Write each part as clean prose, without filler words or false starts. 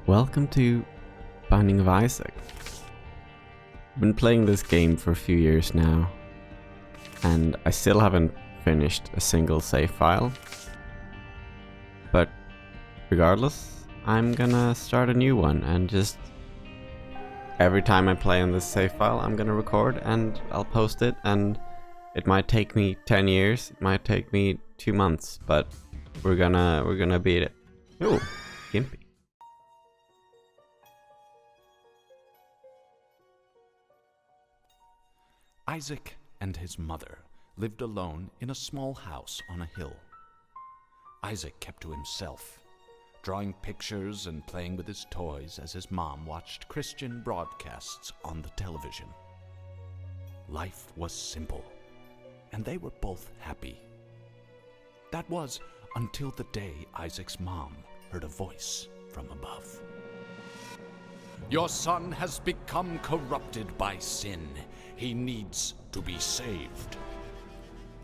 Welcome to Binding of Isaac. I've been playing this game for a few years now, and I still haven't finished a single save file. But regardless, I'm gonna start a new one, and just every time I play on this save file, I'm gonna record and I'll post it, and it might take me 10 years, it might take me 2 months, but we're gonna beat it. Ooh, Gimpy. Isaac and his mother lived alone in a small house on a hill. Isaac kept to himself, drawing pictures and playing with his toys as his mom watched Christian broadcasts on the television. Life was simple, and they were both happy. That was until the day Isaac's mom heard a voice from above. "Your son has become corrupted by sin. He needs to be saved."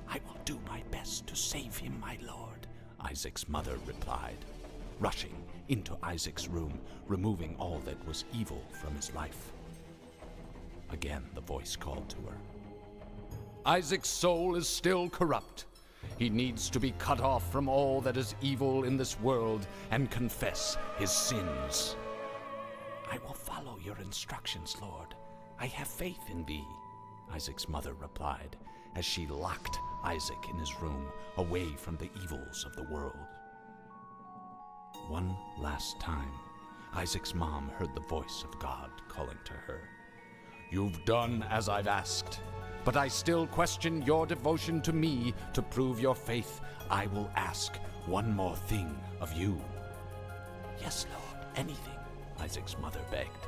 "I will do my best to save him, my lord," Isaac's mother replied, rushing into Isaac's room, removing all that was evil from his life. Again, the voice called to her. "Isaac's soul is still corrupt. He needs to be cut off from all that is evil in this world and confess his sins." "I will follow your instructions, Lord. I have faith in thee," Isaac's mother replied, as she locked Isaac in his room, away from the evils of the world. One last time, Isaac's mom heard the voice of God calling to her. "You've done as I've asked, but I still question your devotion to me. To prove your faith, I will ask one more thing of you." "Yes, Lord, anything," Isaac's mother begged.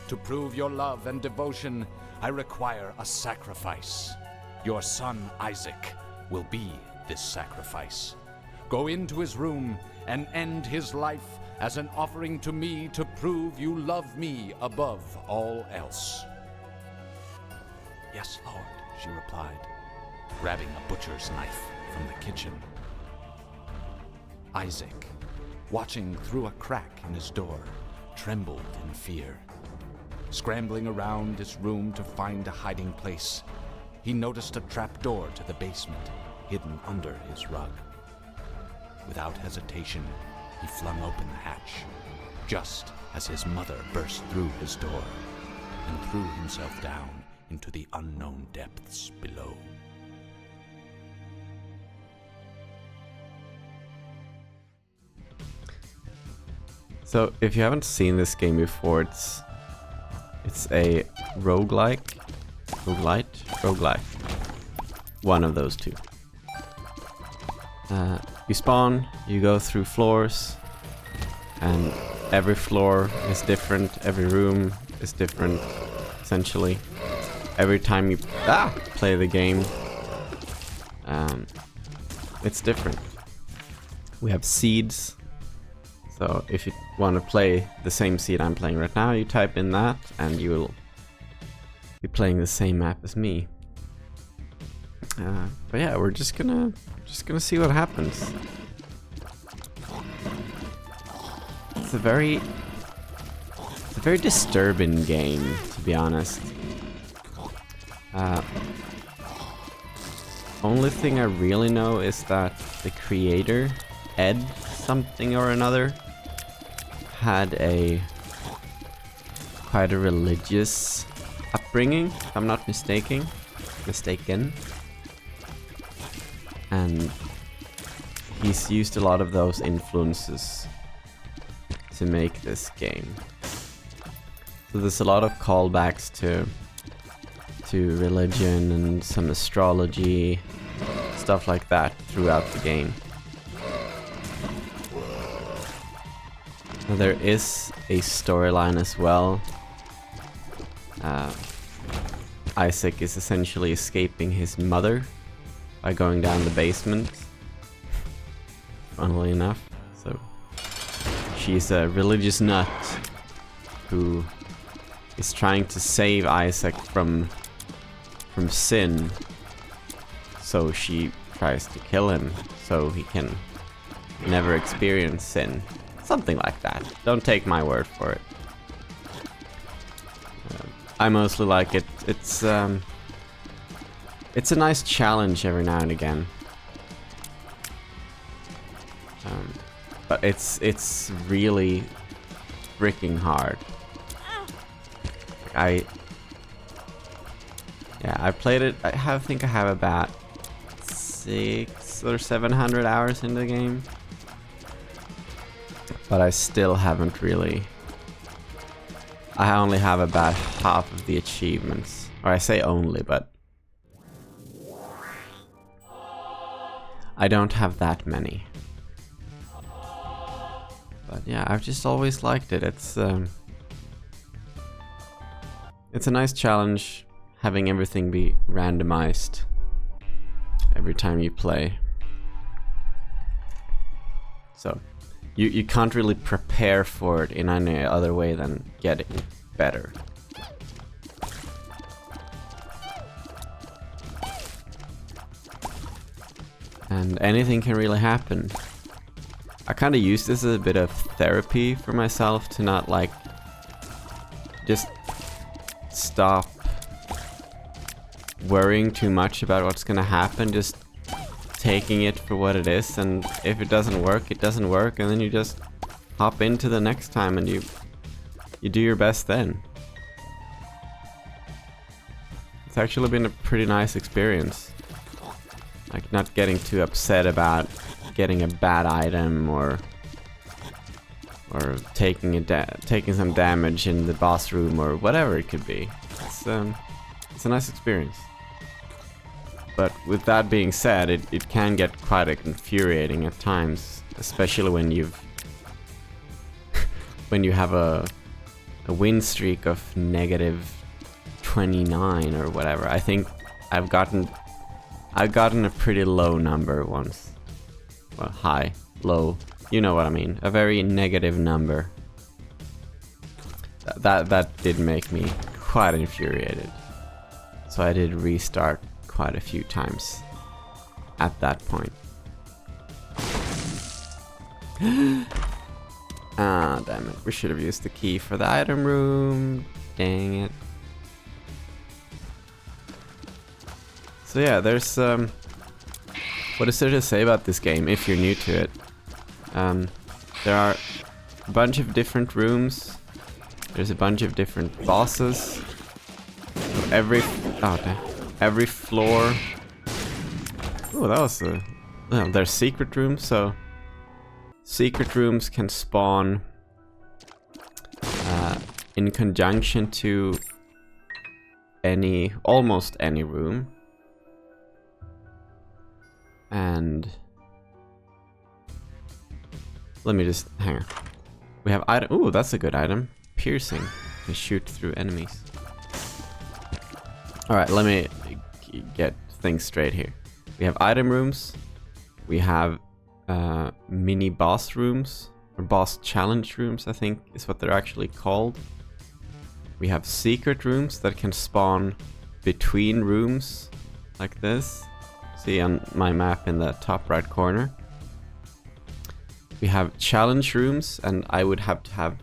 "To prove your love and devotion, I require a sacrifice. Your son Isaac will be this sacrifice. Go into his room and end his life as an offering to me to prove you love me above all else." "Yes, Lord," she replied, grabbing a butcher's knife from the kitchen. Isaac, watching through a crack in his door, trembled in fear. Scrambling around his room to find a hiding place, he noticed a trap door to the basement hidden under his rug. Without hesitation, he flung open the hatch, just as his mother burst through his door and threw himself down into the unknown depths below. So, if you haven't seen this game before, it's a roguelite. One of those two. You spawn, you go through floors, and every floor is different, every room is different, essentially. Every time you play the game, it's different. We have seeds. So if you want to play the same seed I'm playing right now, you type in that and you will be playing the same map as me. But yeah, we're just gonna see what happens. It's a very disturbing game, to be honest. Only thing I really know is that the creator, Ed something or another, had quite a religious upbringing, if I'm not mistaken. And he's used a lot of those influences to make this game. So there's a lot of callbacks to religion and some astrology, stuff like that throughout the game. Now, there is a storyline as well. Isaac is essentially escaping his mother by going down the basement, funnily enough. So she's a religious nut who is trying to save Isaac from sin, so she tries to kill him so he can never experience sin. Something like that. Don't take my word for it. I mostly like it. It's a nice challenge every now and again. But it's really freaking hard. I played it. I think I have about 600 or 700 hours in the game, but I still haven't really. I only have about half of the achievements, or I say only, but I don't have that many. But yeah, I've just always liked it. It's a nice challenge having everything be randomized every time you play. So you can't really prepare for it in any other way than getting better. And anything can really happen. I kind of use this as a bit of therapy for myself to not like just stop worrying too much about what's gonna happen, just taking it for what it is, and if it doesn't work, it doesn't work, and then you just hop into the next time and you do your best then. It's actually been a pretty nice experience. Like not getting too upset about getting a bad item or taking some damage in the boss room or whatever it could be. It's a nice experience. But with that being said, it can get quite infuriating at times, especially when when you have a win streak of -29 or whatever. I think I've gotten a pretty low number once. Well, high, low, you know what I mean. A very negative number. That did make me quite infuriated. So I did restart quite a few times at that point. Ah, damn it. We should have used the key for the item room. Dang it. So yeah, there's what is there to say about this game if you're new to it? There are a bunch of different rooms. There's a bunch of different bosses. Every floor. Oh, that was a. Well, there's secret rooms, so secret rooms can spawn in conjunction to almost any room. And let me just hang on. We have item. Ooh, that's a good item. Piercing. Can shoot through enemies. All right, let me get things straight here. We have item rooms. We have mini boss rooms, or boss challenge rooms, I think is what they're actually called. We have secret rooms that can spawn between rooms, like this. See on my map in the top right corner. We have challenge rooms, and I would have to have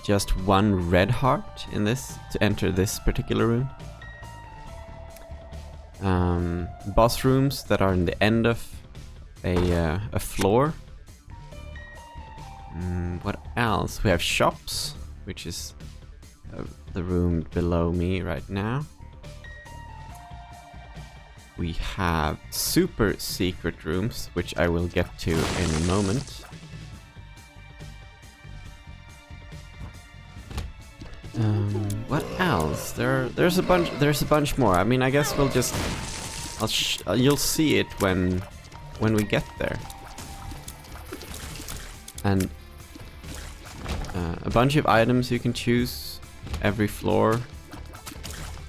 just one red heart in this to enter this particular room. Boss rooms that are in the end of a floor. What else? We have shops, which is the room below me right now. We have super secret rooms, which I will get to in a moment. What else? There's a bunch more. I mean, I guess we'll just you'll see it when we get there. And a bunch of items you can choose every floor.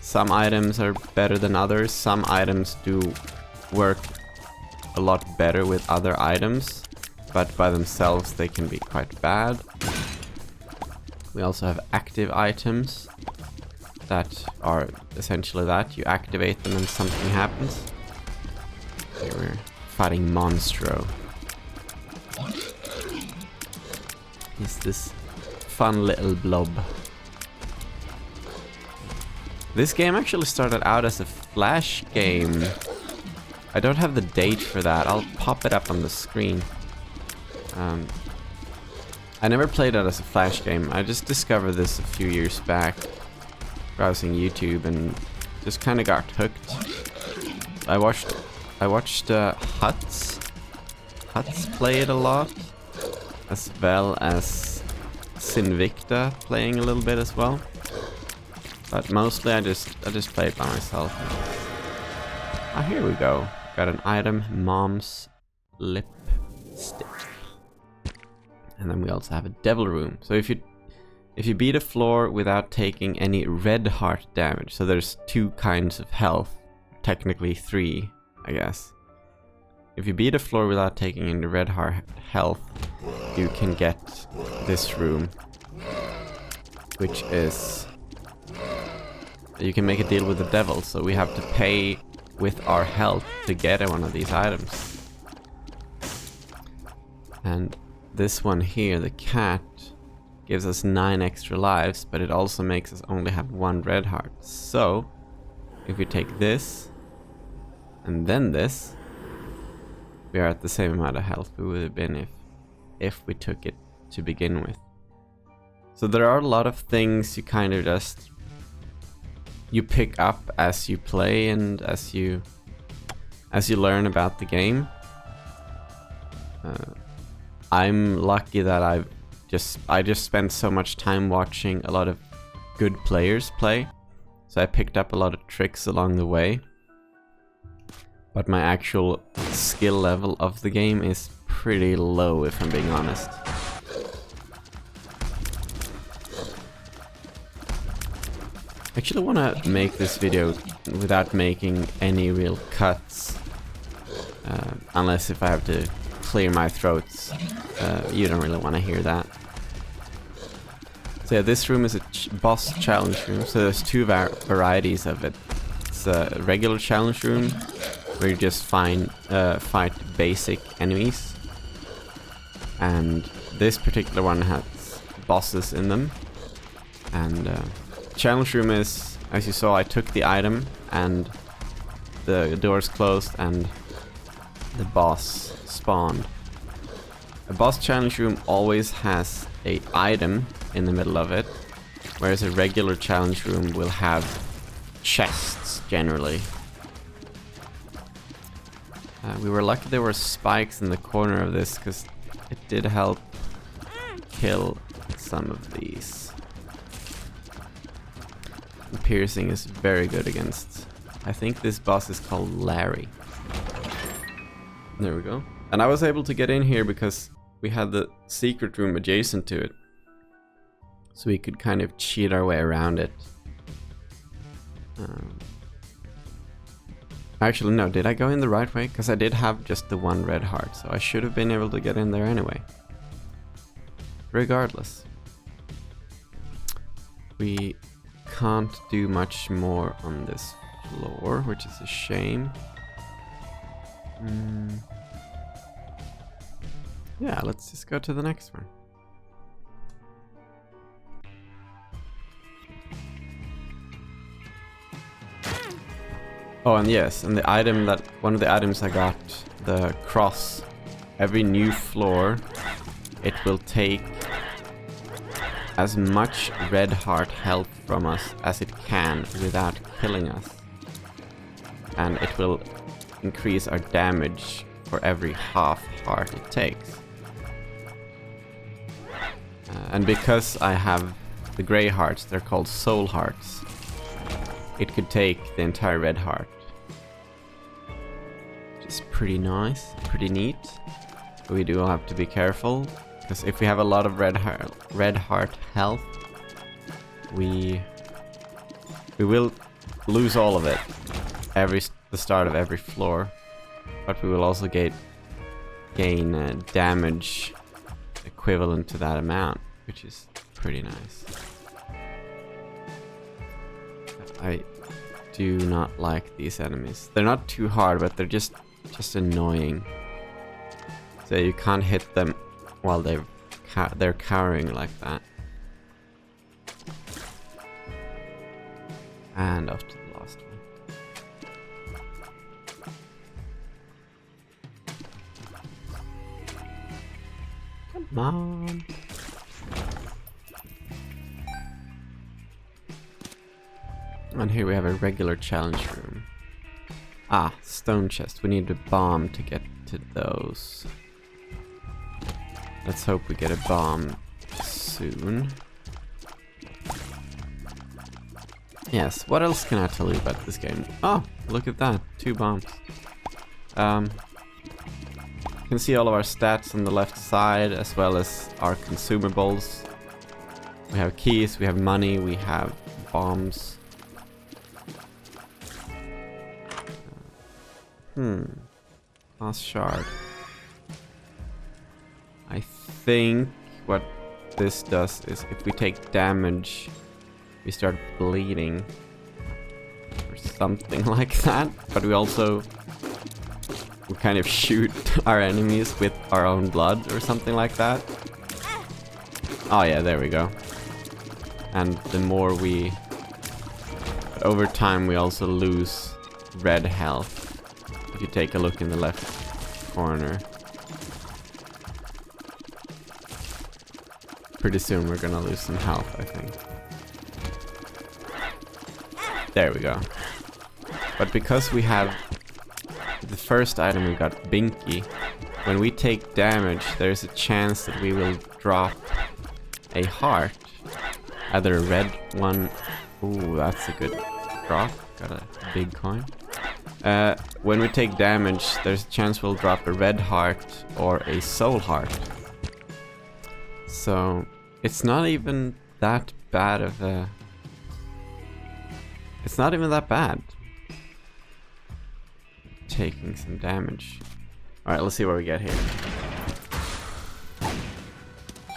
Some items are better than others. Some items do work a lot better with other items, but by themselves they can be quite bad. We also have active items that are essentially that. You activate them and something happens. Here we're fighting Monstro. He's this fun little blob. This game actually started out as a Flash game. I don't have the date for that. I'll pop it up on the screen. I never played it as a Flash game. I just discovered this a few years back, browsing YouTube, and just kind of got hooked. I watched Huts play it a lot, as well as Sinvicta playing a little bit as well. But mostly I just play it by myself. Ah, here we go. Got an item, Mom's Lipstick. And then we also have a Devil Room. So if you beat a floor without taking any red heart damage, so there's 2 kinds of health, technically 3, I guess. If you beat a floor without taking any red heart health, you can get this room, which is you can make a deal with the devil. So we have to pay with our health to get one of these items. And this one here, the cat, gives us 9 extra lives, but it also makes us only have 1 red heart. So if we take this and then this, we are at the same amount of health we would have been if we took it to begin with. So there are a lot of things you kind of just you pick up as you play and as you learn about the game. I'm lucky that I just spent so much time watching a lot of good players play, so I picked up a lot of tricks along the way. But my actual skill level of the game is pretty low, if I'm being honest. I actually want to make this video without making any real cuts. Unless if I have to clear my throats. You don't really want to hear that. So yeah, this room is a boss challenge room, so there's 2 varieties of it. It's a regular challenge room, where you just fight basic enemies. And this particular one has bosses in them. And challenge room is, as you saw, I took the item and the doors closed and the boss spawned. A boss challenge room always has an item in the middle of it, whereas a regular challenge room will have chests generally. We were lucky there were spikes in the corner of this, because it did help kill some of these. The piercing is very good against, I think this boss is called Larry. There we go. And I was able to get in here because we had the secret room adjacent to it. So we could kind of cheat our way around it. Actually, no, did I go in the right way? Because I did have just the 1 red heart, so I should have been able to get in there anyway. Regardless. We can't do much more on this floor, which is a shame. Yeah, let's just go to the next one. Oh, and yes, and the item that one of the items I got, the cross. Every new floor, it will take as much red heart health from us as it can without killing us. And it will increase our damage for every half heart it takes. And because I have the grey hearts, they're called soul hearts, it could take the entire red heart. Which is pretty nice, pretty neat. But we do have to be careful, because if we have a lot of red heart health, we will lose all of it the start of every floor. But we will also gain damage equivalent to that amount, which is pretty nice. I do not like these enemies. They're not too hard, but they're just annoying. So you can't hit them while they're they're cowering like that. And up to the last one. Come on. And here we have a regular challenge room. Ah, stone chest. We need a bomb to get to those. Let's hope we get a bomb soon. Yes, what else can I tell you about this game? Oh, look at that. 2 bombs. You can see all of our stats on the left side, as well as our consumables. We have keys, we have money, we have bombs. Last shard. I think what this does is if we take damage, we start bleeding. Or something like that. But we kind of shoot our enemies with our own blood or something like that. Oh yeah, there we go. And the more we... But over time we also lose red health. If you take a look in the left corner. Pretty soon we're gonna lose some health, I think. There we go. But because we have the first item, we got Binky. When we take damage, there's a chance that we will drop a heart. Either a red one. Ooh, that's a good drop. Got a big coin. When we take damage, there's a chance we'll drop a red heart or a soul heart. So it's not even that bad of a... It's not even that bad. Taking some damage. Alright, let's see what we get here.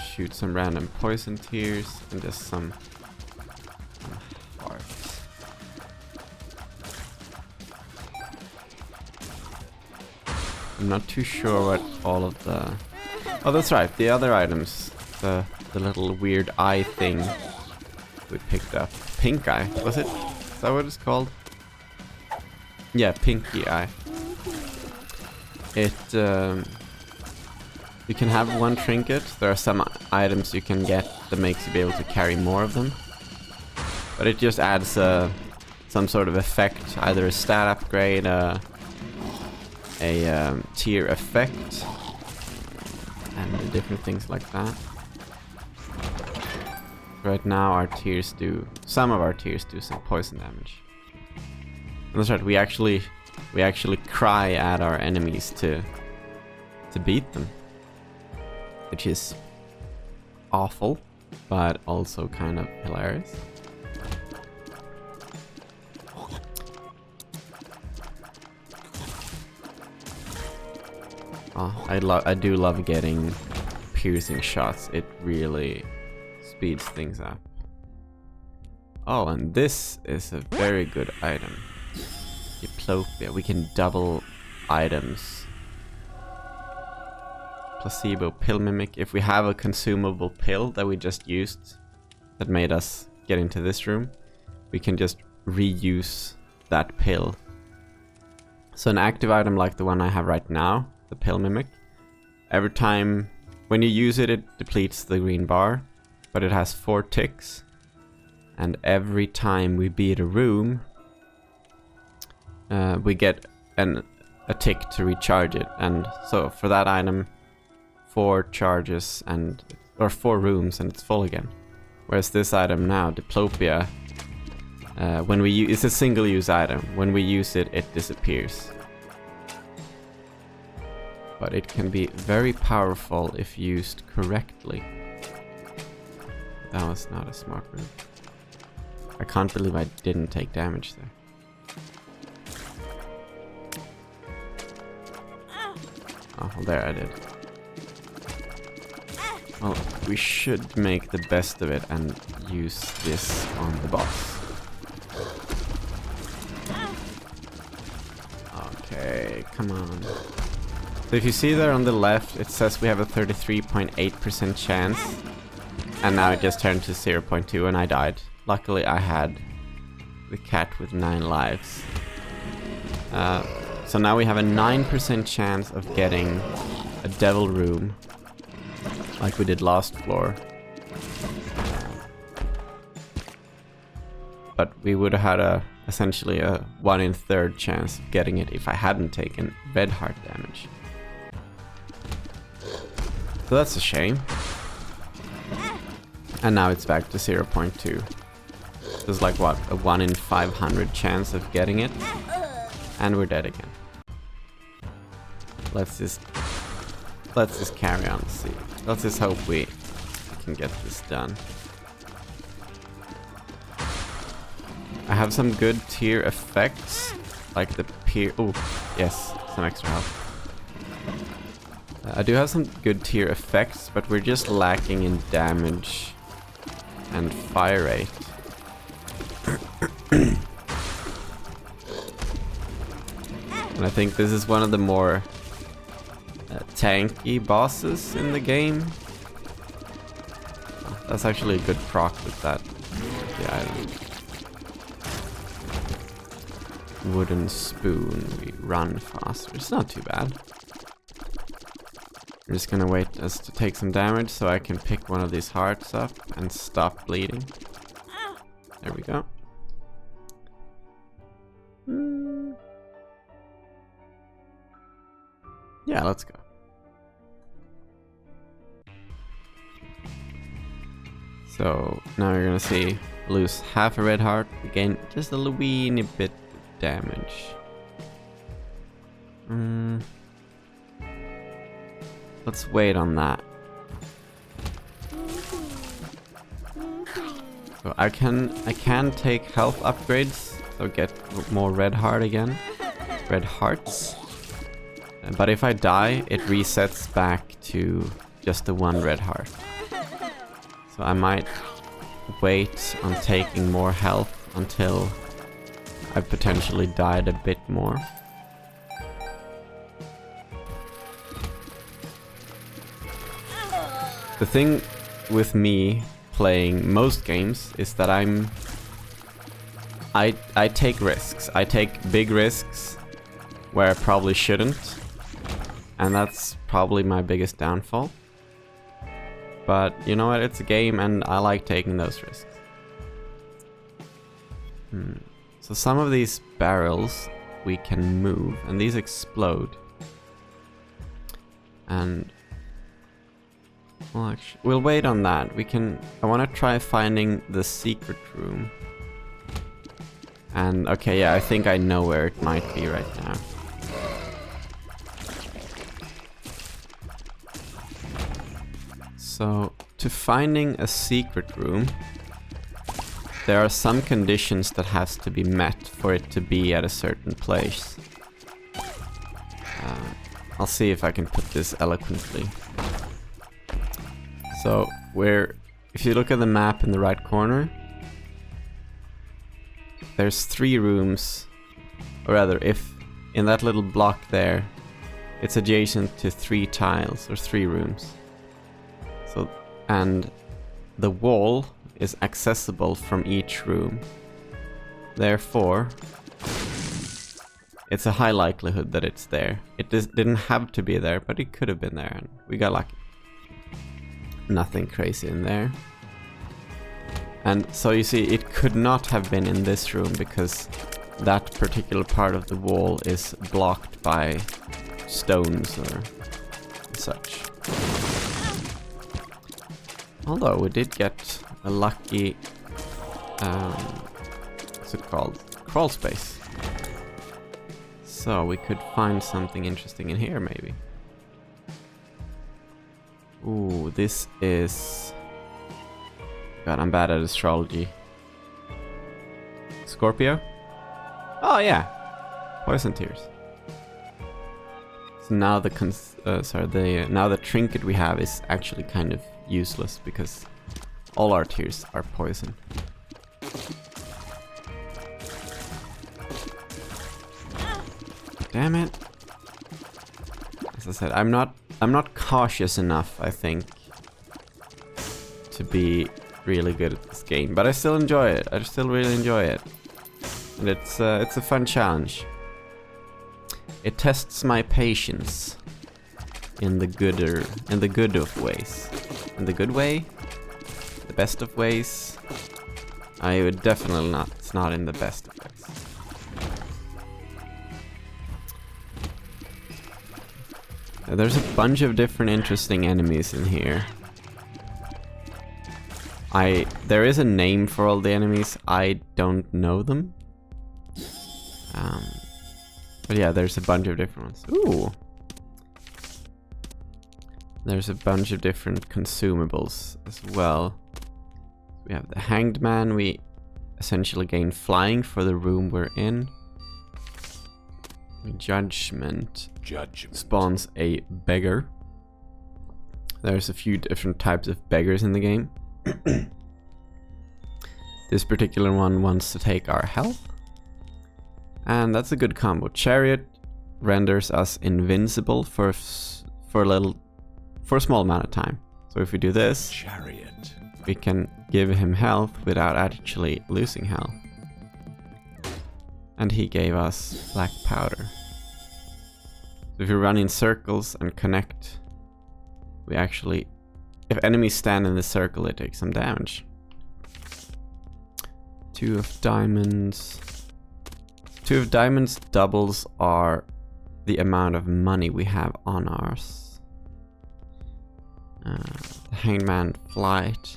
Shoot some random poison tears and just some hearts. I'm not too sure what all of the... Oh, that's right, the other items. The little weird eye thing we picked up. Pink eye, was it? Is that what it's called? Yeah, pinky eye. It, you can have one trinket. There are some items you can get that makes you be able to carry more of them. But it just adds some sort of effect, either a stat upgrade, a tier effect, and different things like that. Right now our tiers do, some of our tiers do some poison damage. And that's right, we actually cry at our enemies to beat them. Which is awful, but also kind of hilarious. Oh, I do love getting piercing shots. It really speeds things up. Oh, and this is a very good item. Diplopia. We can double items. Placebo pill mimic. If we have a consumable pill that we just used that made us get into this room, we can just reuse that pill. So an active item like the one I have right now, the pill mimic, every time when you use it, it depletes the green bar, but it has 4 ticks, and every time we beat a room, we get a tick to recharge it. And so for that item, 4 charges or 4 rooms and it's full again. Whereas this item now, Diplopia, when we use, it's a single-use item. When we use it, it disappears. But it can be very powerful if used correctly. That was not a smart move. I can't believe I didn't take damage there. Oh, well, there I did. Well, we should make the best of it and use this on the boss. Okay, come on. So if you see there on the left, it says we have a 33.8% chance. And now it just turned to 0.2 and I died. Luckily I had the cat with 9 lives. So now we have a 9% chance of getting a devil room. Like we did last floor. But we would have had essentially a 1 in 3rd chance of getting it if I hadn't taken red heart damage. So that's a shame. And now it's back to 0.2. There's like what, a 1 in 500 chance of getting it. And we're dead again. Let's just carry on. See. Let's just hope we can get this done. I have some good tier effects, like the oh yes, some extra health. I do have some good tier effects, but we're just lacking in damage and fire rate. And I think this is one of the more tanky bosses in the game. Oh, that's actually a good proc with that. Yeah, wooden spoon, we run faster. It's not too bad. I'm just gonna wait us to take some damage so I can pick one of these hearts up and stop bleeding. There we go. Yeah, let's go. So now you're gonna see lose half a red heart, gain just a weeny bit of damage. Let's wait on that. So I can take health upgrades, so get more red heart again. Red hearts. But if I die, it resets back to just the 1 red heart. So I might wait on taking more health until I've potentially died a bit more. The thing with me playing most games is that I take risks. I take big risks where I probably shouldn't. And that's probably my biggest downfall. But you know what, it's a game and I like taking those risks. So some of these barrels we can move and these explode. And well, actually, we'll wait on that. I want to try finding the secret room. And okay, yeah, I think I know where it might be right now. So, to finding a secret room, there are some conditions that has to be met for it to be at a certain place. I'll see if I can put this eloquently. So, if you look at the map in the right corner, there's 3 rooms, or rather, if in that little block there, it's adjacent to 3 tiles, or 3 rooms. So, and the wall is accessible from each room. Therefore, it's a high likelihood that it's there. It didn't have to be there, but it could have been there, and we got lucky. Nothing crazy in there. And so you see, it could not have been in this room because that particular part of the wall is blocked by stones or such. Although we did get a lucky, what's it called? Crawl space. So we could find something interesting in here maybe. Ooh, this is... God, I'm bad at astrology. Scorpio? Oh yeah, poison tears. So now now the trinket we have is actually kind of useless because all our tears are poison. Damn it! as I said, I'm not cautious enough, I think, to be really good at this game, but I still enjoy it. I still really enjoy it, and it's a fun challenge. It tests my patience in the good of ways. In the good way, the best of ways. I would definitely not. It's not in the best of ways. There's a bunch of different interesting enemies in here. There is a name for all the enemies. I don't know them. But yeah, there's a bunch of different ones. Ooh. There's a bunch of different consumables as well. We have the Hanged Man. We essentially gain flying for the room we're in. Judgment spawns a beggar. There's a few different types of beggars in the game. This particular one wants to take our health. And that's a good combo. Chariot renders us invincible for a small amount of time. So if we do this, Chariot, we can give him health without actually losing health. And he gave us black powder. So if you run in circles and connect, we actually, if enemies stand in the circle, they take some damage. 2 of diamonds. 2 of diamonds doubles the amount of money we have on ours. The Hangman Flight.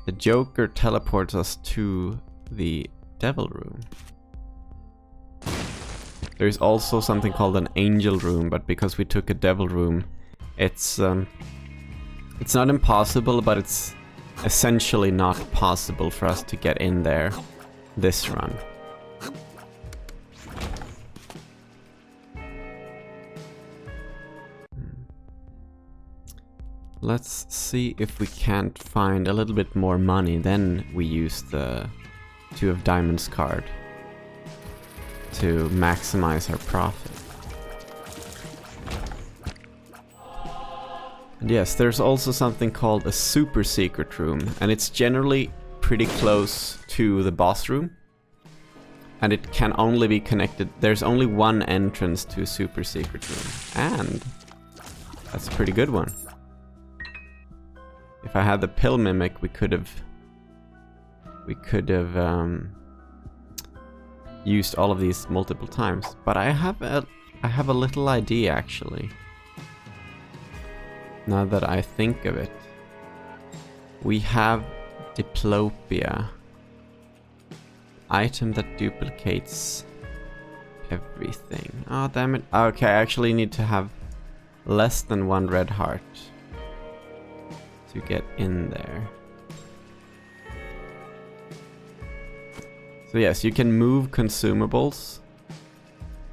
The Joker teleports us to the Devil Room. There's also something called an Angel Room, but because we took a Devil Room, it's not impossible, but it's essentially not possible for us to get in there this run. Let's see if we can't find a little bit more money. Then we use the 2 of diamonds card to maximize our profit. And yes, there's also something called a super secret room, and it's generally pretty close to the boss room. And it can only be connected. There's only one entrance to a super secret room, and that's a pretty good one. If I had the pill mimic, we could have used all of these multiple times. But I have a little idea actually. Now that I think of it, we have Diplopia, item that duplicates everything. Oh damn it! Okay, I actually need to have less than 1 red heart to get in there. So yes, you can move consumables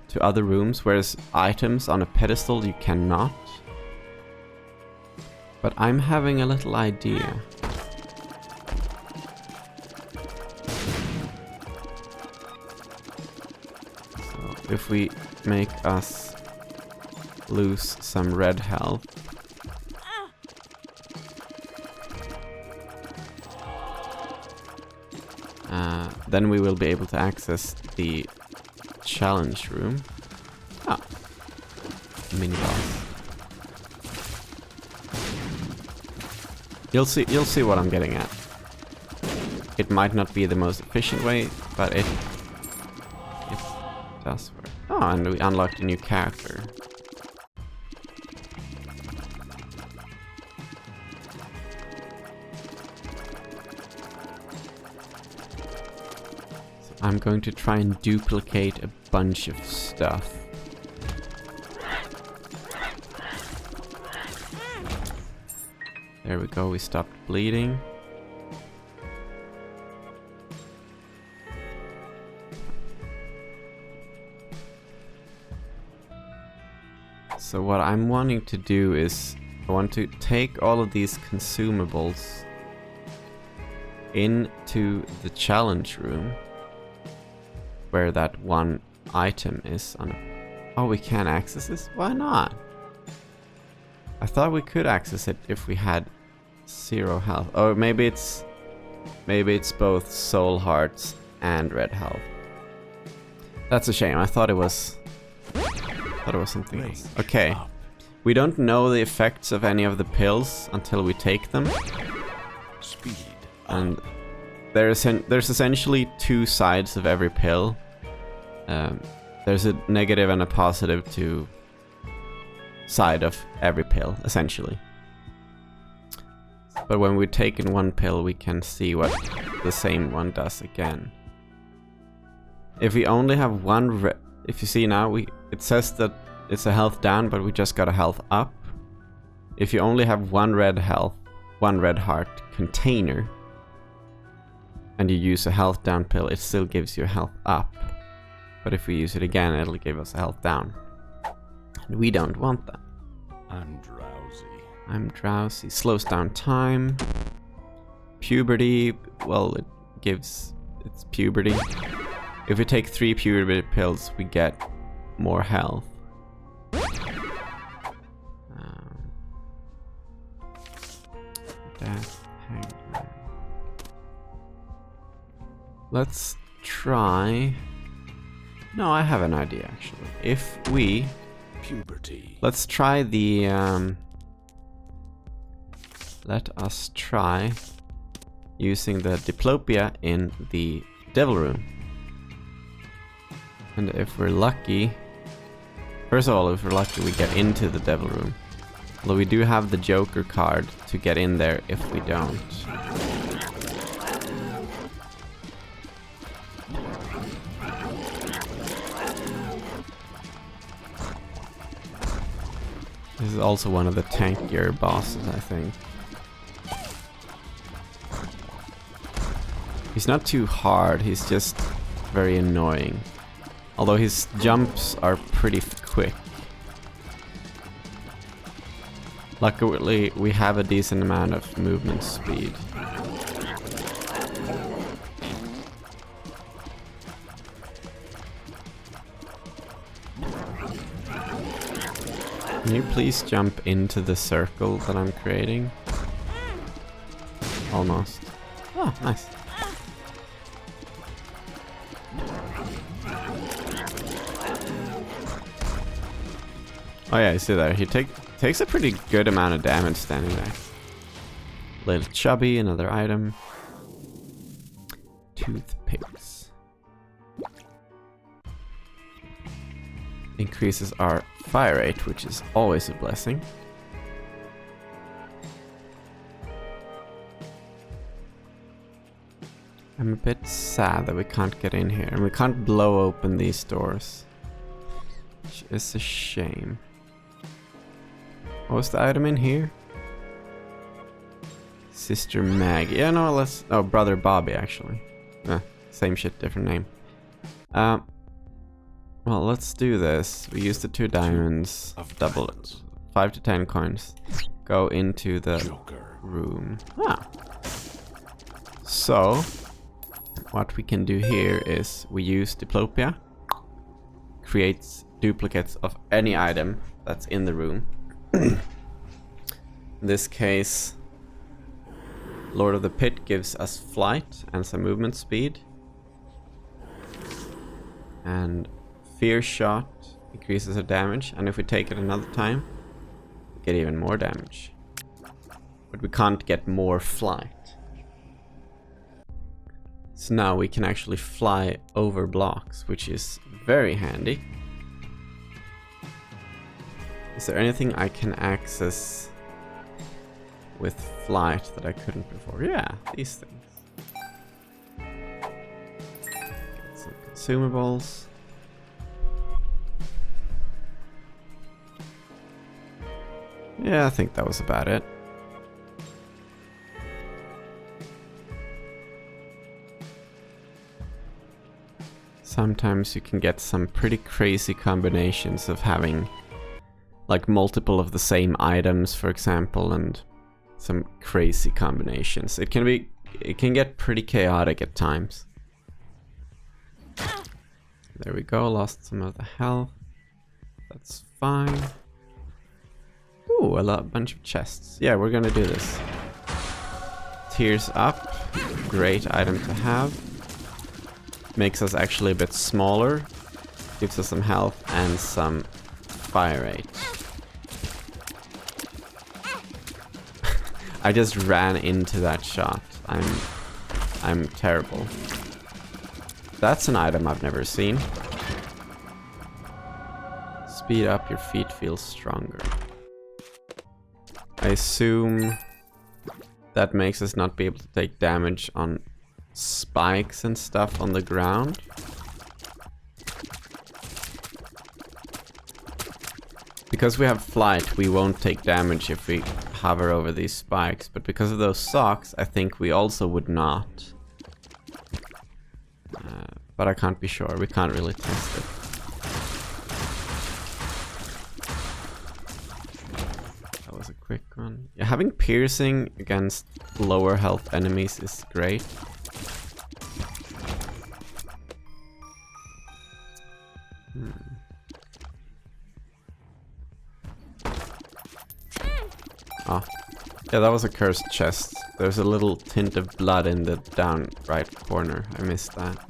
to other rooms, whereas items on a pedestal you cannot. But I'm having a little idea. So if we make us lose some red health, then we will be able to access the challenge room. Ah, mini boss. You'll see what I'm getting at. It might not be the most efficient way, but it does work. Oh, and we unlocked a new character. I'm going to try and duplicate a bunch of stuff. There we go, we stopped bleeding. So what I'm wanting to do is, I want to take all of these consumables into the challenge room, where that one item is on. Oh, we can't access this? Why not? I thought we could access it if we had 0 health. Or maybe it's both soul hearts and red health. That's a shame. I thought it was something else. Okay. We don't know the effects of any of the pills until we take them. Speed. And there's essentially 2 sides of every pill. There's a negative and a positive to side of every pill, essentially. But when we've taken one pill, we can see what the same one does again. If we only have one if you see now, it says that it's a health down, but we just got a health up. If you only have one red heart container, and you use a health down pill, it still gives you a health up. But if we use it again, it'll give us a health down. And we don't want that. I'm drowsy. I'm drowsy. Slows down time. Puberty, well, it's puberty. If we take 3 puberty pills, we get more health. Hangman. Let's try... No, I have an idea actually. If we... Puberty. Let's try the... Let us try using the diplopia in the devil room. And if we're lucky... First of all, if we're lucky, we get into the devil room. Although we do have the Joker card to get in there if we don't. This is also one of the tankier bosses, I think. He's not too hard, he's just very annoying. Although his jumps are pretty quick. Luckily, we have a decent amount of movement speed. Can you please jump into the circle that I'm creating? Almost. Oh, nice. Oh yeah, you see there. He takes a pretty good amount of damage standing there. Little chubby, another item. Toothpicks. Increases our fire rate, which is always a blessing. I'm a bit sad that we can't get in here, and we can't blow open these doors, which is a shame. What was the item in here? Sister Maggie. Yeah, no, let's... Oh, Brother Bobby, actually. Same shit, different name. Well, let's do this. We use the 2 diamonds. Double it. 5 to 10 coins. Go into the Joker room. Ah. So, what we can do here is we use Diplopia. Creates duplicates of any item that's in the room. In this case, Lord of the Pit gives us flight and some movement speed. And Fear Shot increases our damage, and if we take it another time, we get even more damage. But we can't get more flight. So now we can actually fly over blocks, which is very handy. Is there anything I can access with flight that I couldn't before? Yeah, these things. Get some consumables. Yeah, I think that was about it. Sometimes you can get some pretty crazy combinations of having like multiple of the same items, for example, and some crazy combinations. It can get pretty chaotic at times. There we go, lost some of the health. That's fine. Ooh, bunch of chests. Yeah, we're gonna do this. Tears up. Great item to have. Makes us actually a bit smaller. Gives us some health and some fire rate. I just ran into that shot. I'm terrible. That's an item I've never seen. Speed up, your feet feel stronger. I assume that makes us not be able to take damage on spikes and stuff on the ground. Because we have flight, we won't take damage if we hover over these spikes, but because of those socks, I think we also would not. But I can't be sure, we can't really test it. That was a quick one. Yeah, having piercing against lower health enemies is great. Ah, yeah, that was a cursed chest. There's a little tint of blood in the down right corner. I missed that.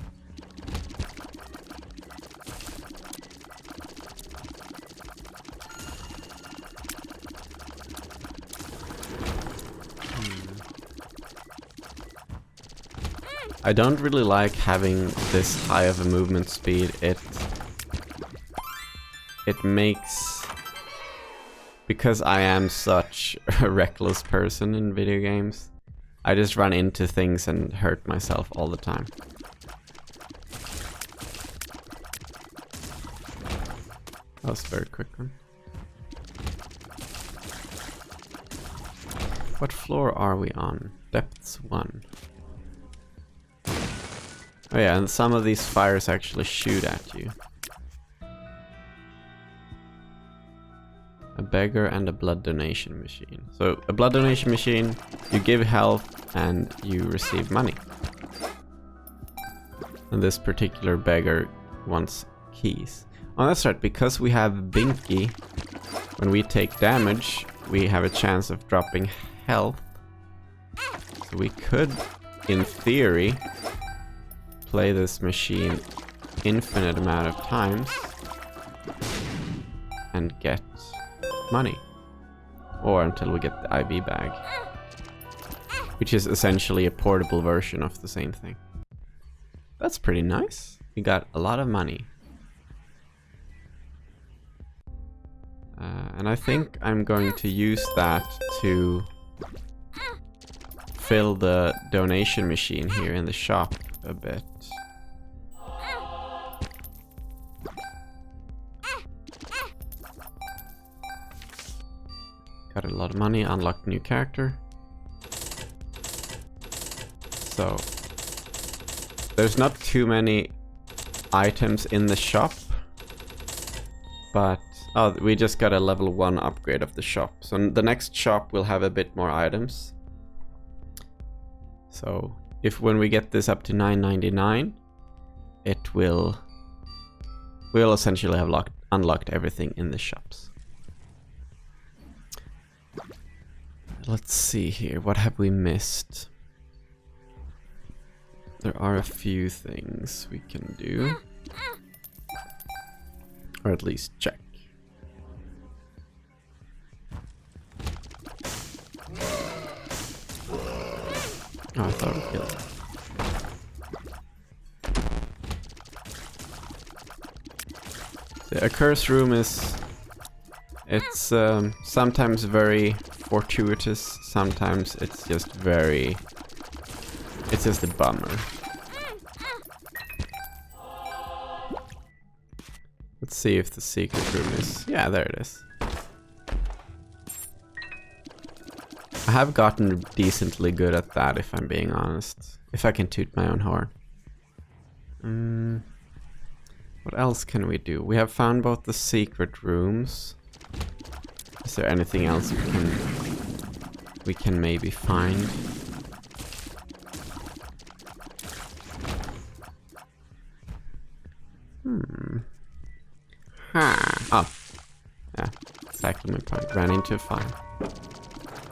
I don't really like having this high of a movement speed. It makes... Because I am such a reckless person in video games, I just run into things and hurt myself all the time. That was a very quick one. What floor are we on? Depths 1. Oh yeah, and some of these fires actually shoot at you. A beggar and a blood donation machine. So a blood donation machine, you give health and you receive money. And this particular beggar wants keys. Oh, that's right, because we have Binky, when we take damage, we have a chance of dropping health. So we could, in theory, play this machine infinite amount of times and get money. Or until we get the IV bag, which is essentially a portable version of the same thing. That's pretty nice. We got a lot of money. And I think I'm going to use that to fill the donation machine here in the shop a bit. Got a lot of money, unlocked new character. So there's not too many items in the shop, but oh, we just got a level 1 upgrade of the shop. So the next shop will have a bit more items. So if when we get this up to 9.99, we'll essentially have unlocked everything in the shops. Let's see here, what have we missed? There are a few things we can do. Or at least check. Oh, I thought we killed it. A curse room is... It's sometimes very fortuitous, sometimes it's just very... It's just a bummer. Let's see if the secret room is... Yeah, there it is. I have gotten decently good at that, if I'm being honest. If I can toot my own horn. What else can we do? We have found both the secret rooms. Is there anything else we can maybe find? Oh. Yeah, exactly. exclamation point. Ran into a fire.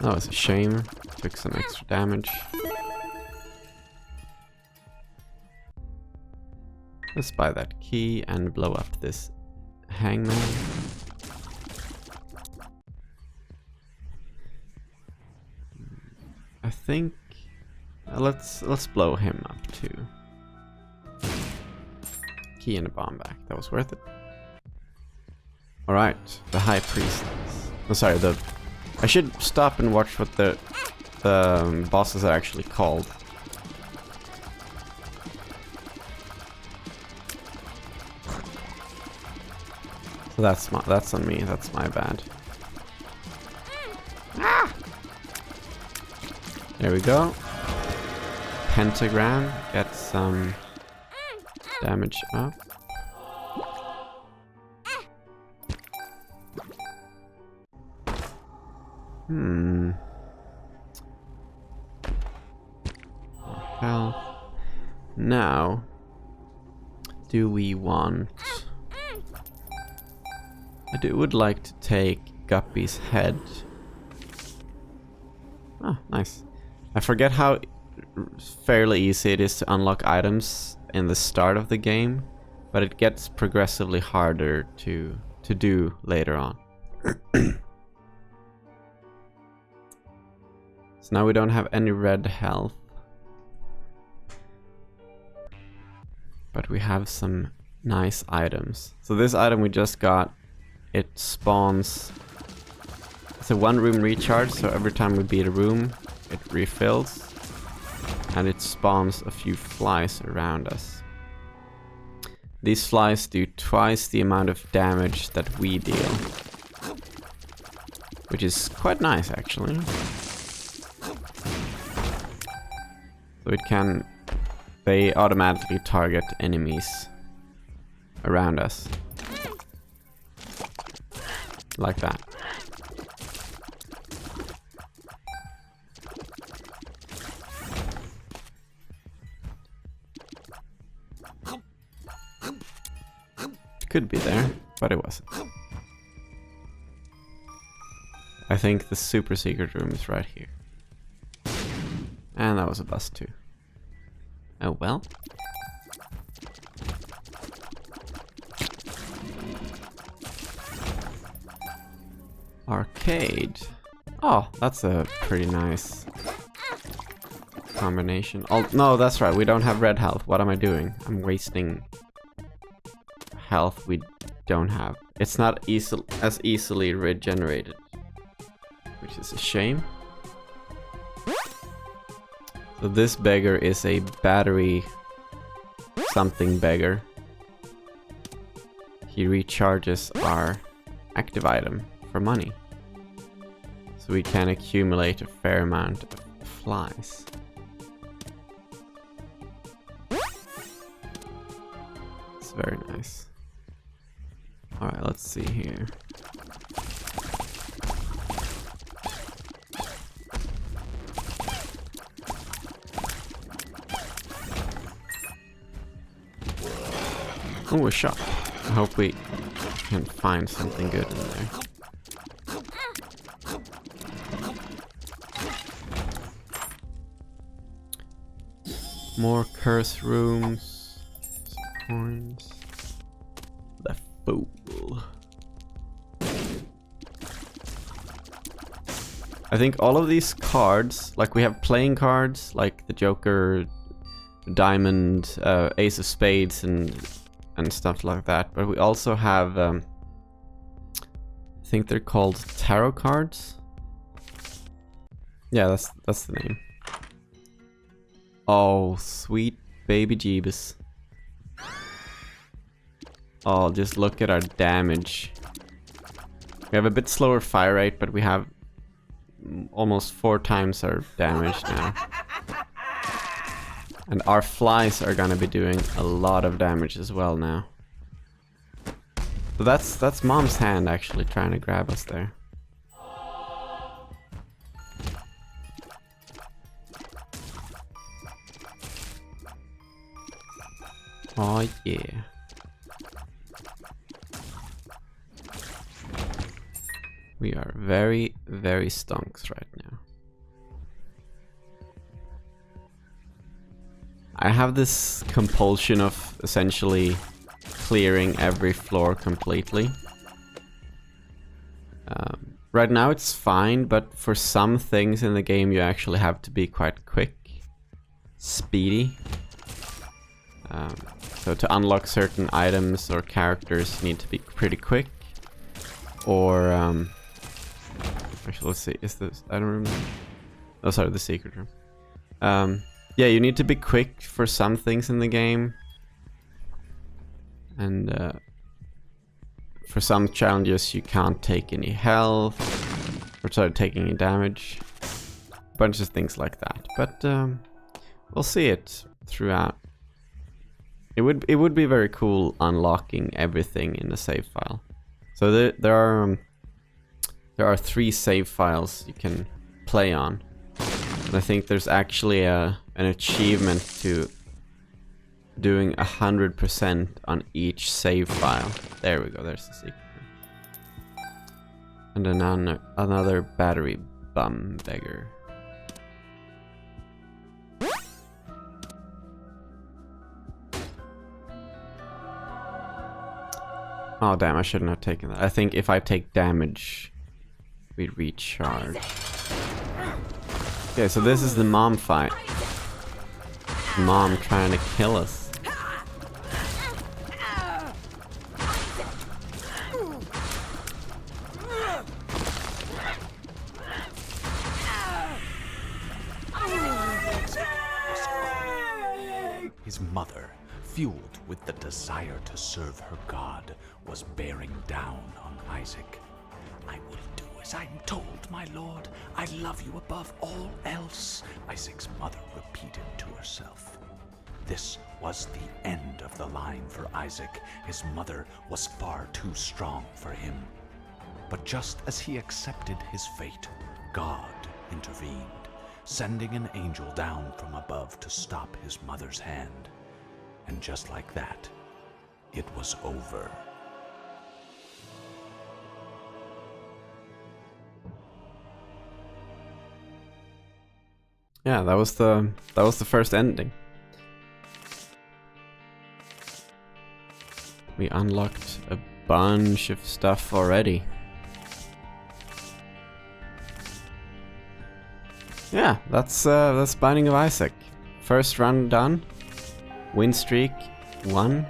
That was a shame. Took some extra damage. Let's buy that key and blow up this hangman. I think let's blow him up too. Key and a bomb back. That was worth it. All right, the high priest. Oh, sorry. I should stop and watch what the bosses are actually called. So that's on me. That's my bad. Ah! There we go. Pentagram. Get some damage up. Health. Now, do we want... I would like to take Guppy's head. Oh, nice. I forget how fairly easy it is to unlock items in the start of the game, but it gets progressively harder to do later on. So now we don't have any red health, but we have some nice items. So this item we just got, it spawns, it's a 1-room recharge, so every time we beat a room it refills, and it spawns a few flies around us. These flies do twice the amount of damage that we deal, which is quite nice actually. So they automatically target enemies around us. Like that. Could be there, but it wasn't. I think the super secret room is right here. And that was a bust too. Oh well. Arcade. Oh, that's a pretty nice combination. Oh, no, that's right. We don't have red health. What am I doing? I'm wasting health we don't have. It's not as easily regenerated, which is a shame. So this beggar is a battery something beggar. He recharges our active item for money. So we can accumulate a fair amount of flies. It's very nice. Alright, let's see here. Oh, a shop. I hope we can find something good in there. More curse rooms. Some coins. The fool. I think all of these cards, like we have playing cards, like the Joker, Diamond, Ace of Spades, and stuff like that. But we also have, I think they're called tarot cards. Yeah, that's the name. Oh, sweet baby Jeebus. Oh, just look at our damage. We have a bit slower fire rate, but we have almost 4 times our damage now. And our flies are gonna be doing a lot of damage as well now. So that's Mom's hand actually trying to grab us there. Oh yeah. We are very, very stonks right now. I have this compulsion of essentially clearing every floor completely. Right now it's fine, but for some things in the game you actually have to be quite quick, speedy. So to unlock certain items or characters you need to be pretty quick. Or actually, let's see, is this, I don't remember. Oh, sorry, the secret room. Yeah, you need to be quick for some things in the game. And for some challenges you can't take any health, or start taking any damage. A bunch of things like that. But we'll see it throughout. It would be very cool unlocking everything in a save file. So there are 3 save files you can play on. And I think there's actually an achievement to doing 100% on each save file. There we go, there's the secret. And then another battery bum beggar. Oh damn, I shouldn't have taken that. I think if I take damage, we recharge. Okay, so this is the mom fight. Mom trying to kill us. His mother, fueled with the desire to serve her God, was bearing down on Isaac. "I will do as I'm told, my lord. I love you above all else," Isaac's mother repeated to herself. This was the end of the line for Isaac. His mother was far too strong for him. But just as he accepted his fate, God intervened, sending an angel down from above to stop his mother's hand. And just like that, it was over. Yeah, that was the first ending. We unlocked a bunch of stuff already. Yeah, that's Binding of Isaac. First run done. Win streak 1.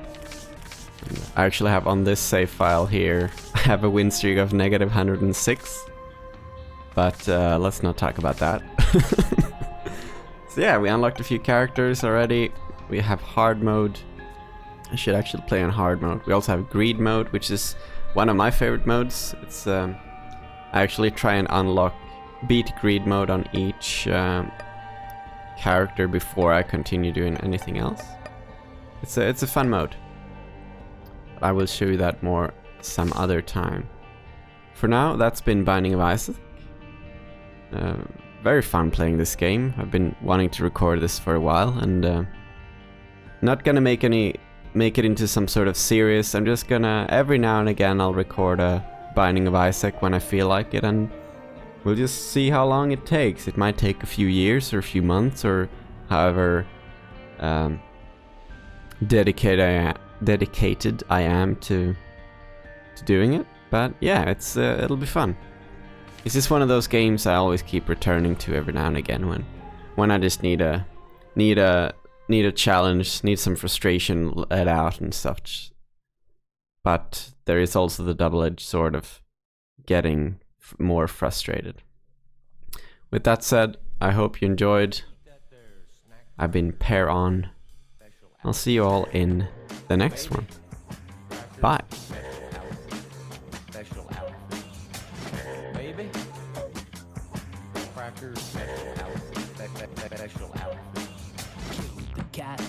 I actually have on this save file here, I have a win streak of -106. But let's not talk about that. So yeah, we unlocked a few characters already. We have hard mode. I should actually play on hard mode. We also have greed mode, which is one of my favorite modes. It's I actually try and beat greed mode on each character before I continue doing anything else. It's a fun mode. I will show you that more some other time. For now, that's been Binding of Isaac. Very fun playing this game. I've been wanting to record this for a while, and not gonna make it into some sort of series. I'm just gonna, every now and again, I'll record a Binding of Isaac when I feel like it, and we'll just see how long it takes. It might take a few years or a few months, or however dedicated I am to doing it. But yeah, it'll be fun. It's just one of those games I always keep returning to every now and again when I just need a challenge, need some frustration let out and such. But there is also the double-edged sword of getting more frustrated. With that said, I hope you enjoyed. I've been PearOn. I'll see you all in the next one. Bye. Baby, crackers, special outfit. Killed the cat.